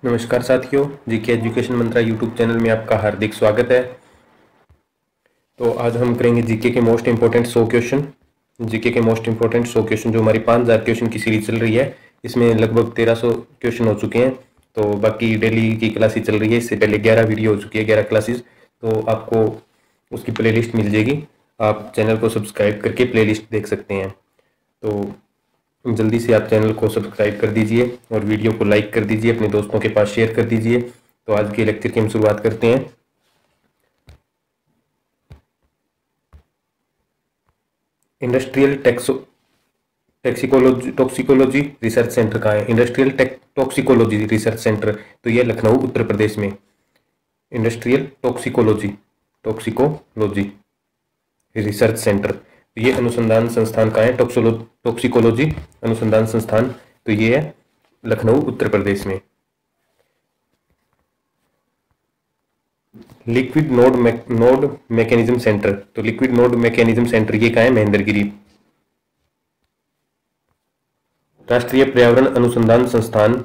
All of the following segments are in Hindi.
नमस्कार साथियों, जीके एजुकेशन मंत्रा यूट्यूब चैनल में आपका हार्दिक स्वागत है। तो आज हम करेंगे जीके के मोस्ट इंपॉर्टेंट 100 क्वेश्चन। जीके के मोस्ट इंपॉर्टेंट 100 क्वेश्चन जो हमारी 5000 क्वेश्चन की सीरीज चल रही है, इसमें लगभग 1300 क्वेश्चन हो चुके हैं। तो बाकी डेली की क्लासेस चल रही है, इससे पहले 11 वीडियो हो चुकी है, 11 क्लासेस। तो आपको उसकी प्लेलिस्ट मिल जाएगी, आप चैनल को सब्सक्राइब करके प्लेलिस्ट देख सकते हैं। तो जल्दी से आप चैनल को सब्सक्राइब कर दीजिए और वीडियो को लाइक कर दीजिए, अपने दोस्तों के पास शेयर कर दीजिए। तो आज के लेक्चर की हम शुरुआत करते हैं। इंडस्ट्रियल टॉक्सिकोलॉजी रिसर्च सेंटर कहाँ है? इंडस्ट्रियल टॉक्सिकोलॉजी रिसर्च सेंटर, तो ये लखनऊ उत्तर प्रदेश में। इंडस्ट्रियल टॉक्सिकोलॉजी रिसर्च सेंटर, तो ये अनुसंधान संस्थान कहाँ है? टॉक्सिकोलॉजी अनुसंधान संस्थान, तो ये है लखनऊ उत्तर प्रदेश में। लिक्विड नोड मैकेनिज्म सेंटर, तो लिक्विड नोड मैकेनिज्म सेंटर ये कहाँ है? महेंद्रगिरी। राष्ट्रीय पर्यावरण अनुसंधान संस्थान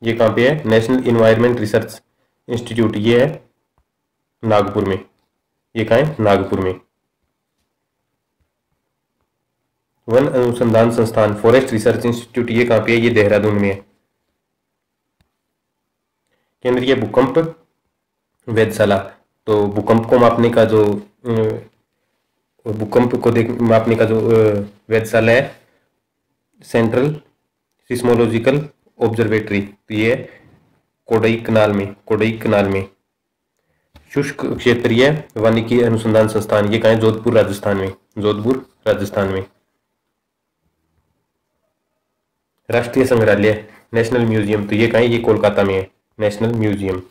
ये कहाँ पे है? नेशनल इन्वायरमेंट रिसर्च इंस्टीट्यूट, ये है नागपुर में। ये कहाँ है? नागपुर में। वन अनुसंधान संस्थान फॉरेस्ट रिसर्च इंस्टीट्यूट, ये कहाँ पे है? ये देहरादून में है। केंद्रीय भूकंप वेधशाला, तो भूकंप को मापने का जो मापने का जो वेधशाला है, सेंट्रल सिस्मोलॉजिकल ऑब्जर्वेटरी, तो ये कोडई कनाल में। शुष्क क्षेत्रीय वानिकी अनुसंधान संस्थान, ये कहाँ है? जोधपुर राजस्थान में। राष्ट्रीय संग्रहालय नेशनल म्यूजियम, तो ये कहाँ है? ये कोलकाता में है, national museum.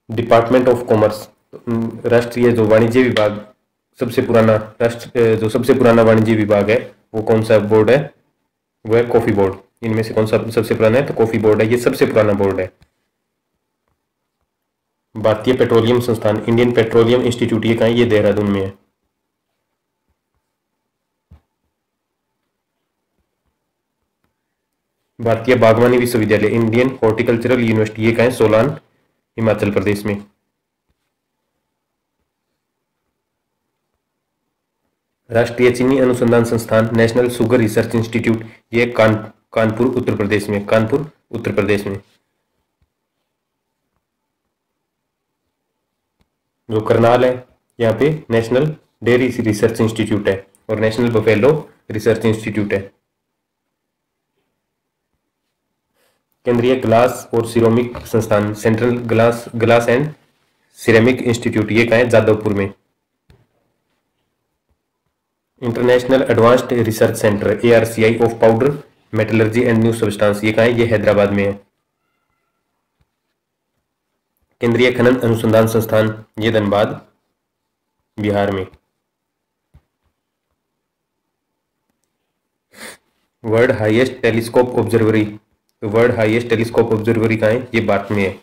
Department of commerce, राष्ट्रीय जो वाणिज्य विभाग, सबसे पुराना वाणिज्य विभाग है, वो कौन सा बोर्ड है? वो है कॉफी बोर्ड। इनमें से कौन सा सबसे पुराना है? तो कॉफी बोर्ड है, ये सबसे पुराना बोर्ड है। भारतीय पेट्रोलियम संस्थान इंडियन पेट्रोलियम इंस्टीट्यूट, ये कहाँ है? ये देहरादून में है। भारतीय बागवानी विश्वविद्यालय इंडियन हॉर्टिकल्चरल यूनिवर्सिटी, ये कहाँ है? सोलान हिमाचल प्रदेश में। राष्ट्रीय चीनी अनुसंधान संस्थान नेशनल शुगर रिसर्च इंस्टीट्यूट, ये कानपुर उत्तर प्रदेश में। जो करनाल है, यहाँ पे नेशनल डेयरी रिसर्च इंस्टीट्यूट है और नेशनल बफेलो रिसर्च इंस्टीट्यूट है। केंद्रीय ग्लास और सिरेमिक संस्थान central glass and ceramic institute, ये कहाँ है? जादवपुर में। International advanced research centre ARCI of powder metallurgy and new substance, ये कहाँ है? ये हैदराबाद में है। केंद्रीय खनन अनुसंधान संस्थान, ये धनबाद बिहार में। वर्ल्ड हाईएस्ट टेलीस्कोप ऑब्जर्वरी, तो वर्ल्ड हाईएस्ट टेलीस्कोप ऑब्जर्वरी कहाँ है? ये भारत में है।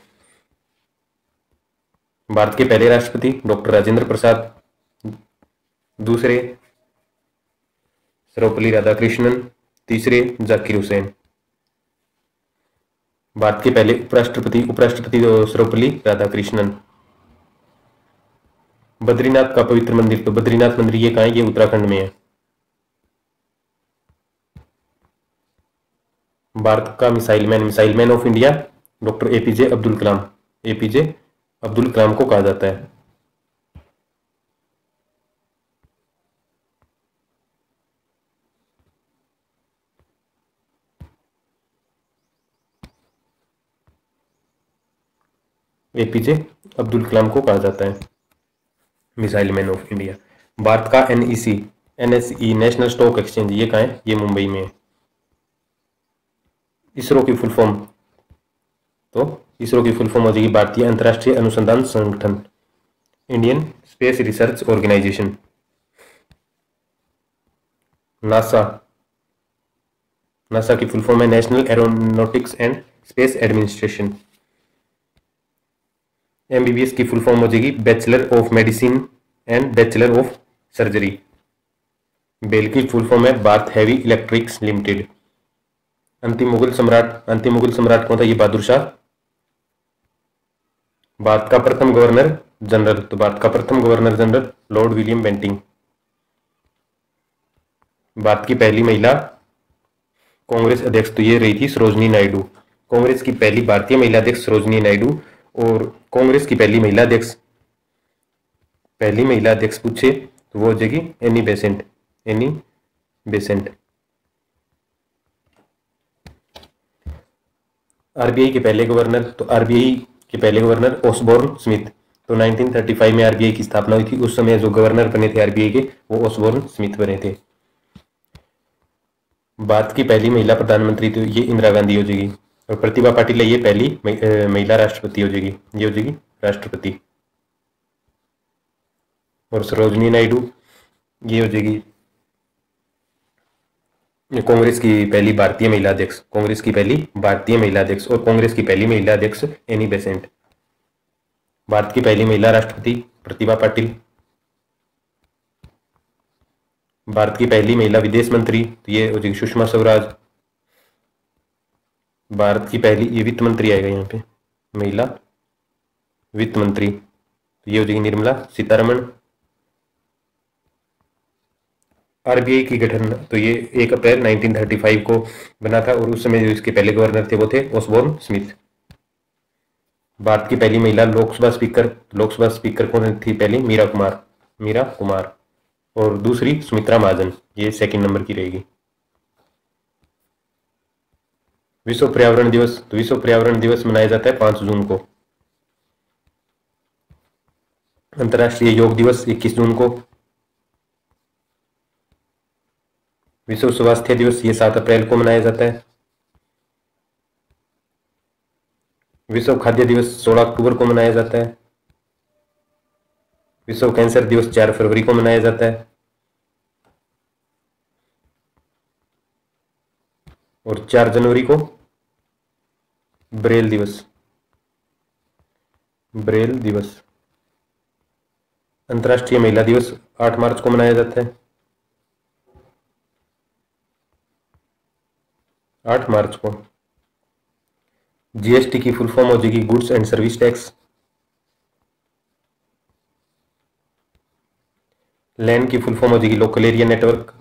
भारत के पहले राष्ट्रपति डॉक्टर राजेंद्र प्रसाद, दूसरे सर्वपल्ली राधाकृष्णन, तीसरे जाकिर हुसैन। भारत के पहले उपराष्ट्रपति सर्वपल्ली राधाकृष्णन। बद्रीनाथ का पवित्र मंदिर, तो बद्रीनाथ मंदिर ये कहाँ है? ये उत्तराखंड में है। भारत का missile man of India doctor APJ Abdul Kalam को कहा जाता है। APJ अब्दुल कलाम को कहा जाता है missile man of India. Bharat का NSE नेशनल स्टॉक एक्सचेंज, ये कहाँ है? ये मुंबई में है। इसरो की फुल फॉर्म, तो इसरो की फुल फॉर्म हो जाएगी भारतीय अंतर्राष्ट्रीय अनुसंधान संगठन, Indian space research organisation. NASA की फुल फॉर्म है national aeronautics and space administration. MBBS की फुल फॉर्म हो जाएगी bachelor of medicine and bachelor of surgery. BHEL की फुल फॉर्म है भारत हैवी इलेक्ट्रिक्स लिमिटेड। अंतिम मुगल सम्राट कौन था? ये बहादुर शाह। भारत का प्रथम गवर्नर जनरल, तो भारत का प्रथम governor general Lord William Bentinck. भारत की पहली महिला कांग्रेस अध्यक्ष, तो ये रही थी सरोजनी नायडू। कांग्रेस की पहली भारतीय महिला अध्यक्ष सरोजनी नायडू। और कांग्रेस की पहली महिला अध्यक्ष पूछे तो वो हो जाएगी Annie Besant. Annie Besant. RBI के पहले गवर्नर, तो आरबीआई के पहले गवर्नर ओसबोर्न स्मिथ। तो 1935 में आरबीआई की स्थापना हुई थी। उस समय जो गवर्नर बने थे आरबीआई के, वो ओसबोर्न स्मिथ बने थे। भारत की पहली महिला प्रधानमंत्री, तो ये इंदिरा गांधी हो जाएगी। और प्रतिभा पाटिल ये पहली महिला राष्ट्रपति हो जाएगी। ये हो जाएगी राष्ट्रपति। और सरोजनी नायडू ये हो जाएगी कांग्रेस की पहली भारतीय महिला अध्यक्ष। कांग्रेस की पहली भारतीय महिला अध्यक्ष। और कांग्रेस की पहली महिला अध्यक्ष एनी बेसेंट। भारत की पहली महिला राष्ट्रपति प्रतिभा पाटिल। भारत की पहली महिला विदेश मंत्री, तो ये हो जाएगी सुषमा स्वराज। भारत की पहली, ये वित्त मंत्री आएगा यहाँ पे, महिला वित्त मंत्री, तो ये हो जाएगी निर्मला सीतारमण। आरबीआई की गठन, तो ये 1 अप्रैल 1935 को बना था। और उस समय जो इसके पहले गवर्नर थे वो थे ओसबोर्न स्मिथ। भारत की पहली महिला लोकसभा स्पीकर कौन थी? पहली मीरा कुमार। और दूसरी सुमित्रा महाजन, ये सेकंड नंबर की रहेगी। विश्व पर्यावरण दिवस, तो विश्व पर्यावरण दिवस मनाया जाता है 5 जून को। अंतर्राष्ट्रीय योग दिवस 21 जून को। विश्व स्वास्थ्य दिवस ये 7 अप्रैल को मनाया जाता है। विश्व खाद्य दिवस 16 अक्टूबर को मनाया जाता है। विश्व कैंसर दिवस 4 फरवरी को मनाया जाता है। और 4 जनवरी को ब्रेल दिवस। अंतर्राष्ट्रीय महिला दिवस 8 मार्च को मनाया जाता है। 8 मार्च को। जीएसटी की फुल फॉर्म हो जाएगी goods and service tax. Land की फुल फॉर्म हो जाएगी लोकल एरिया नेटवर्क।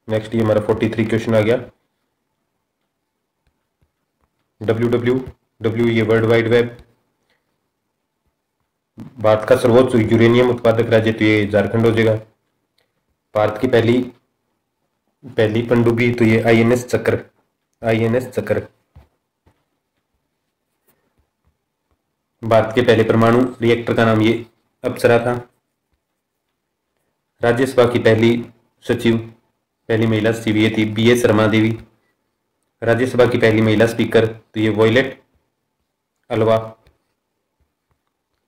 नेक्स्ट ये हमारा 43 क्वेश्चन आ गया। डब्ल्यू ये वर्ल्ड वाइड वेब। भारत का सर्वोच्च यूरेनियम उत्पादक राज्य, तो ये झारखंड हो जाएगा। भारत की पहली पनडुब्बी, तो ये आईएनएस चक्र। भारत के पहले परमाणु रिएक्टर का नाम ये अप्सरा था। राज्यसभा की पहली महिला सचिव ये थी बीएस रमा देवी। राज्यसभा की पहली महिला स्पीकर, तो ये वॉयलेट अलवा।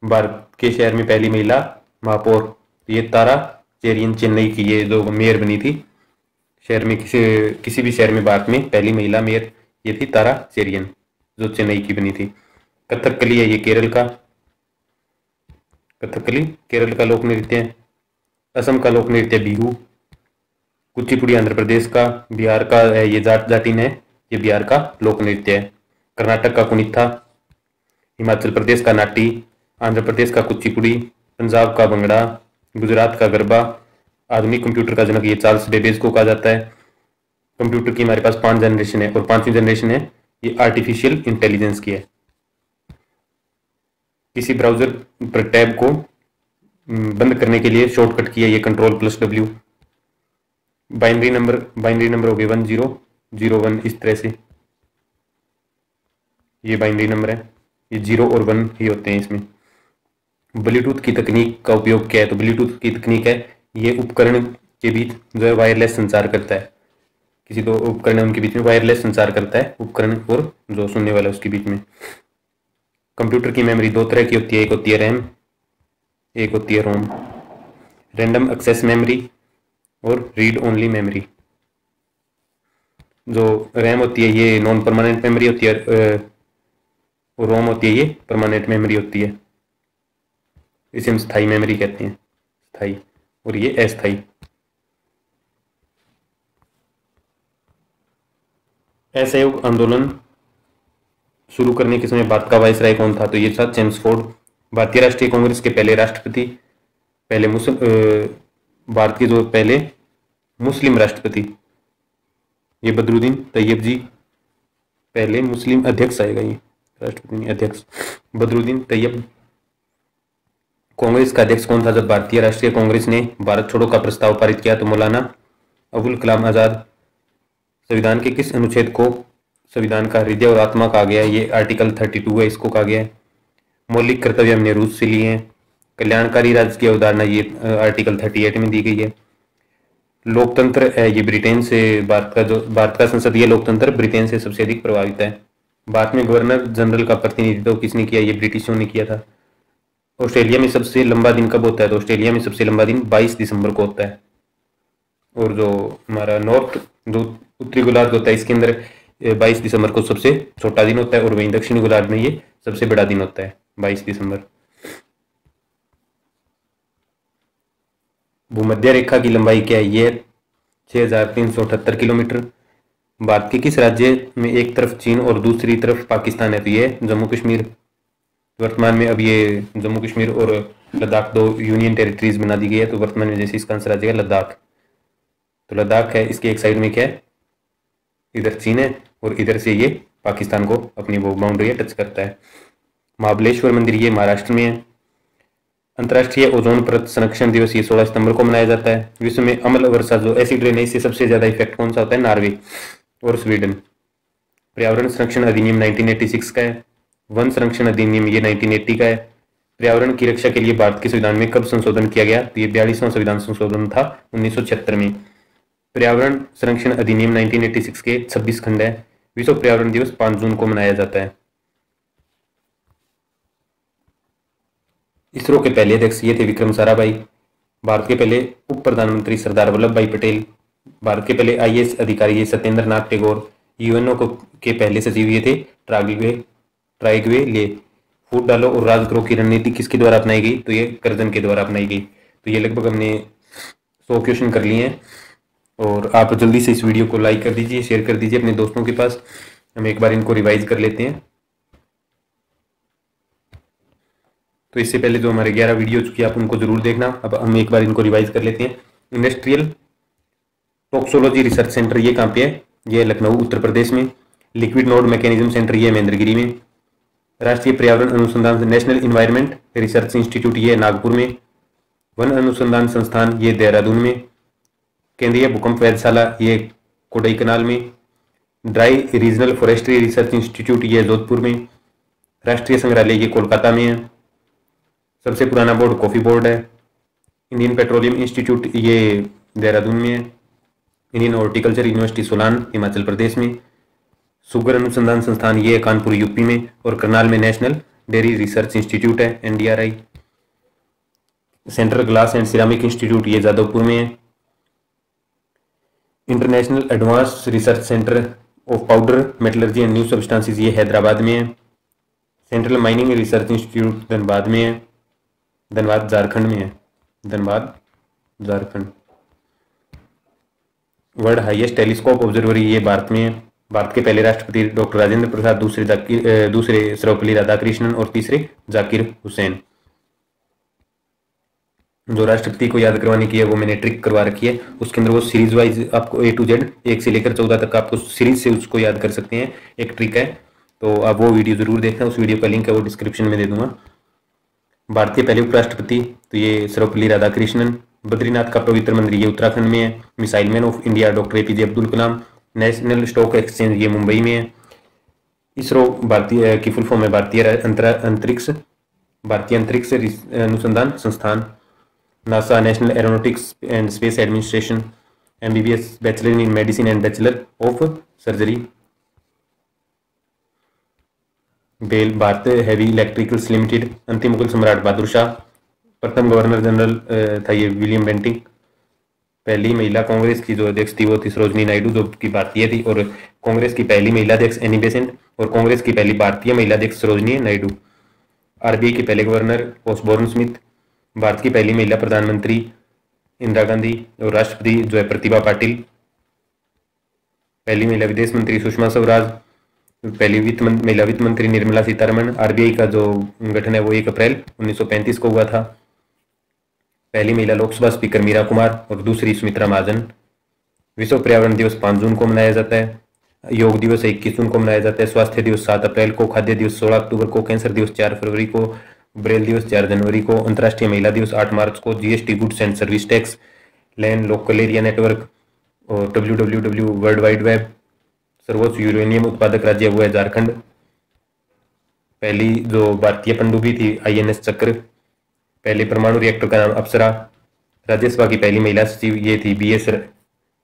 भारत के शहर में पहली महिला महापौर, तो ये तारा चेरियन, चेन्नई की ये जो मेयर बनी थी शहर में, किसी भी शहर में भारत में पहली महिला मेयर ये थी तारा चेरियन, जो चेन्नई की बनी थी। कथकली है ये केरल का लोक नृत्य है। असम का लोक नृत्य बिहू। कुचिपुड़ी आंध्र प्रदेश का। बिहार का है ये जाटिन है, ये बिहार का लोक नृत्य है। कर्नाटक का कुनित्था। हिमाचल प्रदेश का नाटी। आंध्र प्रदेश का कुचिपुड़ी। पंजाब का भंगड़ा। गुजरात का गरबा। आधुनिक कंप्यूटर का जनक ये चार्ल्स बेबेज को कहा जाता है। कंप्यूटर की हमारे पास 5 जनरेशन है और 5वीं जनरेशन है ये आर्टिफिशियल इंटेलिजेंस की है। किसी ब्राउजर पर टैब को बंद करने के लिए शॉर्टकट की है ये Ctrl+W। बाइनरी नंबर हो गए 1001 इस तरह से, ये बाइनरी नंबर है, ये 0 और 1 ही होते हैं इसमें। ब्लूटूथ की तकनीक का उपयोग क्या है? तो ब्लूटूथ की तकनीक है ये उपकरण के बीच जो है वायरलेस संचार करता है। किसी दो उपकरण उनके बीच में वायरलेस संचार करता है, उपकरण और जो सुनने वाला उसके बीच में। कंप्यूटर की मेमोरी 2 तरह की होती है, एक होती है रैम, एक होती है रोम। रैंडम एक्सेस मेमोरी और रीड ओनली मेमोरी। जो रैम होती है ये नॉन परमानेंट मेमोरी होती है और रोम होती है ये परमानेंट मेमोरी होती है। इसे हम स्थायी मेमोरी कहते हैं, स्थायी, और ये अस्थायी। असहयोग आंदोलन शुरू करने के समय भारत का वायसराय कौन था? तो ये था जेम्स फोर्ड। भारतीय राष्ट्रीय कांग्रेस के पहले राष्ट्रपति, पहले भारत के जो पहले मुस्लिम राष्ट्रपति, ये बदरुद्दीन तैयब जी, पहले मुस्लिम अध्यक्ष आएगा, ये राष्ट्रपति नहीं अध्यक्ष, बदरुद्दीन तैयब। कांग्रेस का अध्यक्ष कौन था जब भारतीय राष्ट्रीय कांग्रेस ने भारत छोड़ो का प्रस्ताव पारित किया? तो मौलाना अबुल कलाम आजाद। संविधान के किस अनुच्छेद को संविधान का हृदय और आत्मा कहा गया? ये आर्टिकल 32 है, इसको कहा गया है। मौलिक कर्तव्य हमने रूस से लिए हैं। कल्याणकारी राज्य की अवधारणा ये आर्टिकल 38 में दी गई है। लोकतंत्र है ये ब्रिटेन से, भारत का संसदीय लोकतंत्र ब्रिटेन से सबसे अधिक प्रभावित है। भारत में गवर्नर जनरल का प्रतिनिधित्व किसने किया? ये ब्रिटिशों ने किया था। ऑस्ट्रेलिया में सबसे लंबा दिन कब होता है? तो ऑस्ट्रेलिया में सबसे लंबा दिन 22 दिसंबर को होता है। और जो हमारा नॉर्थ जो उत्तरी गोलार्ध होता है, इसके अंदर 22 दिसंबर को सबसे छोटा दिन होता है, और वहीं दक्षिणी गोलार्ध में ये सबसे बड़ा दिन होता है 22 दिसंबर। भूमध्य रेखा की लंबाई क्या है? ये 6378 किलोमीटर। भारत के किस राज्य में एक तरफ चीन और दूसरी तरफ पाकिस्तान है? तो ये जम्मू कश्मीर। वर्तमान में अब ये जम्मू कश्मीर और लद्दाख दो यूनियन टेरिटरीज बना दी गई है, तो वर्तमान में जैसे इसका आंसर आ जाएगा लद्दाख। तो लद्दाख है, इसके एक साइड में क्या है? इधर चीन है और इधर से ये पाकिस्तान को अपनी वो बाउंड्री टच करता है। महाबलेश्वर मंदिर ये महाराष्ट्र में है। अंतर्राष्ट्रीय ओजोन परत संरक्षण दिवस ये 16 सितंबर को मनाया जाता है। विश्व में अम्ल वर्षा जो एसिड रेन है, इससे सबसे ज्यादा इफेक्ट कौन सा होता है? नॉर्वे और स्वीडन। पर्यावरण संरक्षण अधिनियम 1986 का है। वन संरक्षण अधिनियम ये 1980 का है। पर्यावरण की रक्षा के लिए भारत के संविधान में कब संशोधन किया गया? तो ये 42वां संविधान संशोधन था 1976 में। पर्यावरण संरक्षण अधिनियम 1986 के 26 खंड है। विश्व पर्यावरण दिवस 5 जून को मनाया जाता है। इसरो के पहले अध्यक्ष ये थे विक्रम साराभाई। भारत के पहले उप प्रधानमंत्री सरदार वल्लभ भाई पटेल। भारत के पहले IAS अधिकारी ये सत्येंद्र नाथ टैगोर। यूएनओ के पहले सचिव ये थे ट्राइगवे ले। फूट डालो और राजद्रोह की रणनीति किसके द्वारा अपनाई गई? तो ये कर्जन के द्वारा अपनाई गई। तो ये लगभग हमने 100 क्वेश्चन कर लिए हैं, और आप जल्दी से इस वीडियो को लाइक कर दीजिए, शेयर कर दीजिए अपने दोस्तों के पास। हम एक बार इनको रिवाइज कर लेते हैं। तो इससे पहले जो हमारे 11 वीडियो चुकी आप उनको जरूर देखना। अब हम एक बार इनको रिवाइज कर लेते हैं। इंडस्ट्रियल टॉक्सोलॉजी रिसर्च सेंटर ये कहाँ पे है? ये लखनऊ उत्तर प्रदेश में। लिक्विड नोड मैकेनिज्म सेंटर ये महेंद्रगिरी में। राष्ट्रीय पर्यावरण अनुसंधान नेशनल इन्वायरमेंट रिसर्च इंस्टीट्यूट ये नागपुर में। वन अनुसंधान संस्थान ये देहरादून में। केंद्रीय भूकंप वेधशाला ये कोडईकनाल में। Dry regional forestry research institute ये जोधपुर में। राष्ट्रीय संग्रहालय ये कोलकाता में है। सबसे पुराना बोर्ड कॉफी बोर्ड है। इंडियन पेट्रोलियम इंस्टीट्यूट ये देहरादून में है। Indian horticulture university Solan Himachal Pradesh में। शुगर अनुसंधान संस्थान ये कानपुर यूपी में। और करनाल में नेशनल डेयरी रिसर्च इंस्टीट्यूट है NDRI। Central glass and ceramic institute ये जादवपुर में है। International advance research centre of powder metallurgy and new substances ये हैदराबाद में है। Central mining research institute Dhanbad में है। धनबाद झारखंड में है। Dhanbad Jharkhand. World highest telescope observatory ये भारत में है। भारत के पहले राष्ट्रपति डॉक्टर राजेंद्र प्रसाद, दूसरे सर्वपल्ली राधाकृष्णन और तीसरे जाकिर हुसैन। जो राष्ट्रपति को याद करवाने की है वो मैंने ट्रिक करवा रखी है, उसके अंदर वो सीरीज वाइज आपको A to Z 1 से लेकर 14 तक आपको सीरीज से उसको याद कर सकते हैं। एक ट्रिक है, तो आप वो वीडियो जरूर देखना। उस वीडियो का लिंक है वो डिस्क्रिप्शन में दे दूंगा। भारत के पहले उपराष्ट्रपति तो ये सर्वपल्ली राधाकृष्णन। बद्रीनाथ का पवित्र मंदिर ये उत्तराखंड में है। Missile man of India doctor APJ Abdul Kalam. National stock exchange ये मुंबई में है। इसरो भारतीय की फुल फॉर्म है भारतीय अंतरिक्ष अनुसंधान संस्थान। NASA national aeronautics and space administration. MBBS bachelor in medicine and bachelor of surgery. BHEL Bharat heavy electricals limited. अंतिम मुगल सम्राट बहादुर शाह। प्रथम गवर्नर जनरल था ये विलियम बेंटिंग। पहली महिला कांग्रेस की जो अध्यक्ष थी वो थी सरोजनी नायडू, जो कि भारतीय थी। और कांग्रेस की पहली महिला अध्यक्ष एनी बेसेंट। और कांग्रेस की पहली भारतीय महिला अध्यक्ष सरोजनी नायडू। RBI के पहले गवर्नर ओसबोर्न स्मिथ। भारत की पहली महिला प्रधानमंत्री इंदिरा गांधी। और राष्ट्रपति जो है प्रतिभा पाटिल। पहली महिला विदेश मंत्री सुषमा स्वराज, पहली महिला वित्त मंत्री निर्मला सीतारमण। आरबीआई का जो गठन है वो 1 अप्रैल 1935 को हुआ था। पहली महिला लोकसभा स्पीकर मीरा कुमार और दूसरी सुमित्रा महाजन। विश्व पर्यावरण दिवस 5 जून को मनाया जाता है। योग दिवस 21 जून को मनाया जाता है। स्वास्थ्य दिवस 7 अप्रैल को। खाद्य दिवस 16 अक्टूबर को। कैंसर दिवस 4 फरवरी को। ब्रेल दिवस 4 जनवरी को। अंतर्राष्ट्रीय महिला दिवस 8 मार्च को। GST goods and service tax, land local area network और WWW वर्ल्ड वाइड वेब। सर्वोच्च यूरेनियम उत्पादक राज्य वो है झारखंड। पहली जो भारतीय पनडुब्बी थी INS चक्र। पहले परमाणु रिएक्टर का नाम अप्सरा। राज्यसभा की पहली महिला सचिव ये थी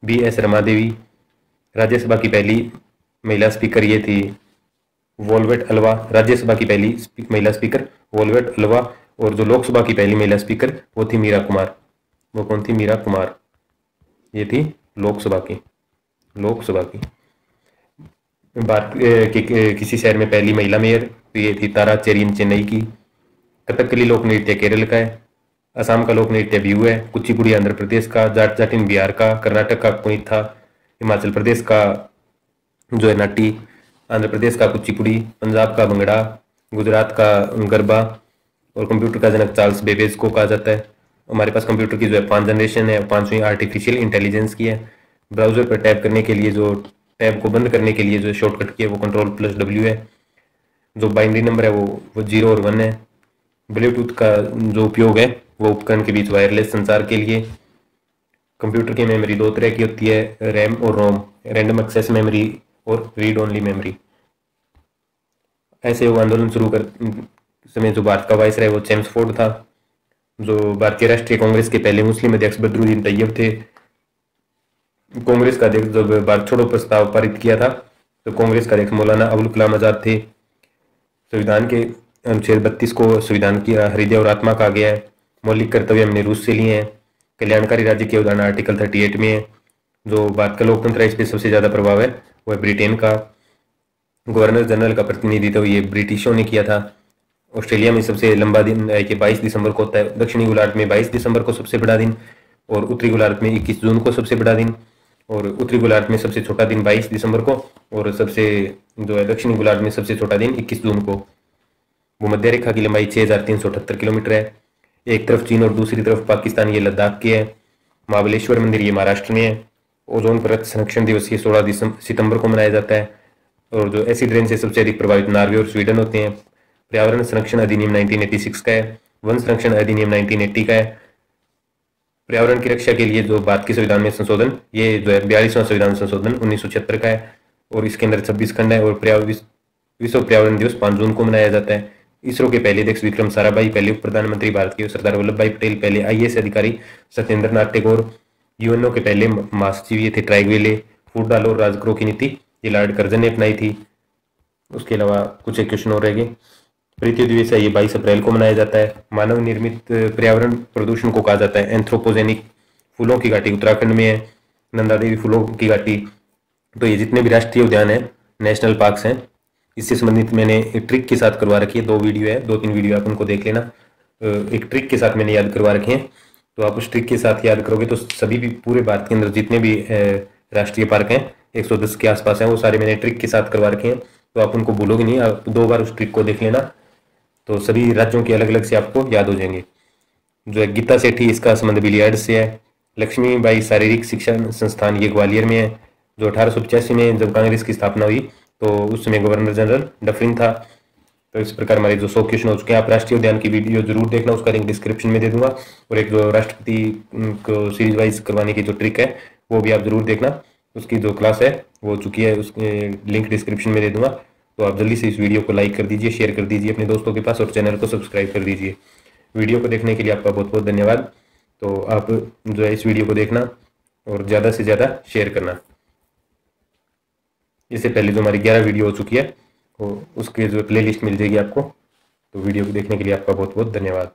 BS रमा देवी। राज्यसभा की पहली महिला स्पीकर ये थी वोल्वेट अलवा। राज्यसभा की पहली महिला स्पीकर वोल्वेट अलवा। और जो लोकसभा की पहली महिला स्पीकर वो थी मीरा कुमार। वो कौन थी? मीरा कुमार। ये थी लोकसभा की भारत के किसी शहर में पहली महिला मेयर तो ये थी तारा चेरियन चेन्नई की। कथकली लोक नृत्य केरल का है। असम का लोक नृत्य बिहू है। कुचिपुड़ी आंध्र प्रदेश का। जाट जाटिन बिहार का। कर्नाटक का कुनित्था। हिमाचल प्रदेश का जो है नाटी। आंध्र प्रदेश का कुचिपुड़ी। पंजाब का भंगड़ा। गुजरात का गरबा। और कंप्यूटर का जनक चार्ल्स बेबेज को कहा जाता है। हमारे पास कंप्यूटर की जो है 5 जनरेशन है। 5वीं आर्टिफिशियल इंटेलिजेंस की है। ब्राउजर पर टैप करने के लिए जो टैब को बंद करने के लिए जो शॉर्टकट की है वो Ctrl+W है। जो बाइनरी नंबर है वो 0 और 1 है। ब्लूटूथ का जो उपयोग है वो उपकरण के बीच वायरलेस संचार के लिए। कंप्यूटर की मेमोरी 2 तरह की होती है, रैम और रोम। रैंडम एक्सेस मेमोरी और रीड ओनली मेमोरी। ऐसे वो आंदोलन शुरू कर समय जो भारत का वाइसराय वो चेम्सफोर्ड था। जो भारतीय राष्ट्रीय कांग्रेस के पहले मुस्लिम अध्यक्ष बदरुद्दीन तैयब थे। कांग्रेस का अध्यक्ष जब भारत छोड़ो प्रस्ताव पारित किया था तो कांग्रेस का अध्यक्ष मौलाना अबुल कलाम आजाद थे। संविधान के अनुच्छेद 32 को संविधान की हृदय और आत्मा कहा गया है। मौलिक कर्तव्य हमने रूस से लिए हैं। कल्याणकारी राज्य के उदाहरण आर्टिकल 38 में है। जो भारत का लोकतंत्र है इस पर सबसे ज्यादा प्रभाव है वो है ब्रिटेन का। गवर्नर जनरल का प्रतिनिधित्व ये ब्रिटिशों ने किया था। ऑस्ट्रेलिया में सबसे लंबा दिन है कि 22 दिसंबर को होता है। दक्षिणी गोलार्ध में 22 दिसंबर को सबसे बड़ा दिन और उत्तरी गोलार्ध में 21 जून को सबसे बड़ा दिन। और उत्तरी गोलार्ध में सबसे छोटा दिन 22 दिसंबर को और सबसे जो है दक्षिणी गोलार्ध में सबसे छोटा दिन 21 जून को। भूमध्य रेखा की लंबाई 6378 किलोमीटर है। एक तरफ चीन और दूसरी तरफ पाकिस्तान ये लद्दाख की है। महाबलेश्वर मंदिर ये महाराष्ट्र में है। ओजोन परत संरक्षण दिवस ये 16 सितंबर को मनाया जाता है। और जो एसिड रेन से सबसे अधिक प्रभावित नॉर्वे और स्वीडन होते हैं। पर्यावरण संरक्षण अधिनियम 1986 का है। वन संरक्षण अधिनियम 1980 का है। पर्यावरण की रक्षा के लिए जो भारत के संविधान में संशोधन ये जो है 42वां संविधान संशोधन 1976 का है और इसके अंदर 26 खंड है। और विश्व पर्यावरण दिवस 5 जून को मनाया जाता है। इसरो के पहले अध्यक्ष विक्रम साराभाई, पहले उप प्रधानमंत्री भारत के सरदार वल्लभ भाई पटेल, पहले IAS अधिकारी सत्येंद्र नाथ टैगोर। यूएनओ के पहले महासचिव ये थे ट्राइगवेले। फूट डालो और राज करो की नीति ये लॉर्ड कर्जन ने अपनाई थी। उसके अलावा कुछ एक क्वेश्चन और रह गए। पृथ्वी दिवस है ये 22 अप्रैल को मनाया जाता है। मानव निर्मित पर्यावरण प्रदूषण को कहा जाता है एंथ्रोपोजेनिक। फूलों की घाटी उत्तराखंड में है। नंदा देवी फूलों की घाटी। तो ये जितने भी राष्ट्रीय उद्यान है, नेशनल पार्क्स हैं, इससे संबंधित मैंने एक ट्रिक के साथ करवा रखी है। 2 वीडियो है, 2-3 वीडियो आप उनको देख लेना। एक ट्रिक के साथ मैंने याद करवा रखे हैं। तो आप उस ट्रिक के साथ याद करोगे तो सभी भी पूरे भारत के अंदर जितने भी राष्ट्रीय पार्क हैं 110 के आसपास हैं वो सारे मैंने ट्रिक के साथ करवा रखे हैं। तो आप उनको भूलोगे नहीं। आप 2 बार उस ट्रिक को देख लेना तो सभी राज्यों के अलग अलग से आपको याद हो जाएंगे। जो है गीता सेठी, इसका संबंध बिलियर्ड से है। लक्ष्मीबाई शारीरिक शिक्षा संस्थान ये ग्वालियर में है। जो 1885 में जब कांग्रेस की स्थापना हुई तो उस समय गवर्नर जनरल डफरिन था। तो इस प्रकार हमारे जो 100 क्वेश्चन हो चुके हैं। आप राष्ट्रीय उद्यान की वीडियो जरूर देखना, उसका लिंक डिस्क्रिप्शन में दे दूंगा। और एक जो राष्ट्रपति को सीरीज वाइज करवाने की जो ट्रिक है वो भी आप जरूर देखना। उसकी जो क्लास है वो हो चुकी है, उसके लिंक डिस्क्रिप्शन में दे दूंगा। तो आप जल्दी से इस वीडियो को लाइक कर दीजिए, शेयर कर दीजिए अपने दोस्तों के पास और चैनल को सब्सक्राइब कर दीजिए। वीडियो को देखने के लिए आपका बहुत बहुत धन्यवाद। तो आप जो है इस वीडियो को देखना और ज़्यादा से ज़्यादा शेयर करना। इससे पहले जो हमारी 11 वीडियो हो चुकी है वो उसके जो प्लेलिस्ट मिल जाएगी आपको। तो वीडियो को देखने के लिए आपका बहुत बहुत धन्यवाद।